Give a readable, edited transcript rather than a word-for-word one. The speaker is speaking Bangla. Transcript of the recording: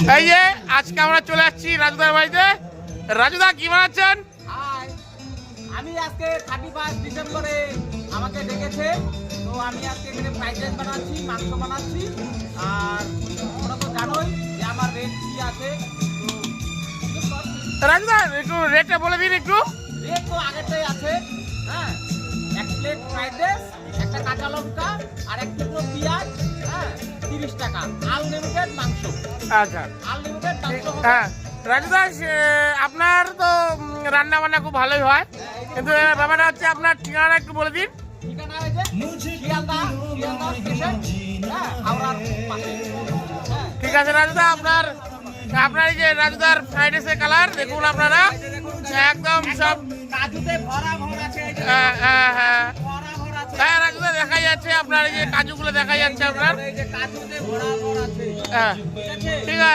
এই যে আজকে আমরা চলে আসছি রাজুদার বাড়িতে। রাজুদা কি বানাচ্ছেন? আমি আজকে 31 ডিসেম্বরে আমাকে ডেকেছে, তো আমি আজকে এখানে ফ্রাইড রাইস বানাচ্ছি, মাংস বানাচ্ছি। আর তোমরা তো জানোই যে আমার রেট কি আছে। তো রাজুদা একটু রেটটা বলে দিন একটু। রেট তো আগেরটাই আছে। হ্যাঁ, 1 প্লেট ফ্রাইড রাইস, একটা কাঁচা লঙ্কা আর 1 টুকরো পেঁয়াজ, হ্যাঁ 30 টাকা। আনলিমিটেড মাংস। আচ্ছা আনলিমিটেড মাংস হবে। হ্যাঁ রাজুদা, আপনার তো রান্না বান্না খুব ভালোই হয়, কিন্তু ব্যাপারটা হচ্ছে আপনার ঠিকানা একটু বলে দিন। ঠিকানা হয়েছে শিয়ালদা স্টেশন, হ্যাঁ হাওড়ার পাশে। হ্যাঁ ঠিক আছে রাজুদা, আপনার এই যে রাজুদার ফ্রাইড রাইসের কালার দেখুন আপনারা, একদম সব কাজুতে ভরা ভর আছে। এই যে হ্যাঁ হ্যাঁ হ্যাঁ ভরা ভর আছে। হ্যাঁ রাজুদা দেখা যাচ্ছে আপনার এই যে কাজুগুলো দেখা যাচ্ছে আপনার। এই যে কাজুতে ভরা ভর আছে। হ্যাঁ ঠিক আছে। ঠিক আছে।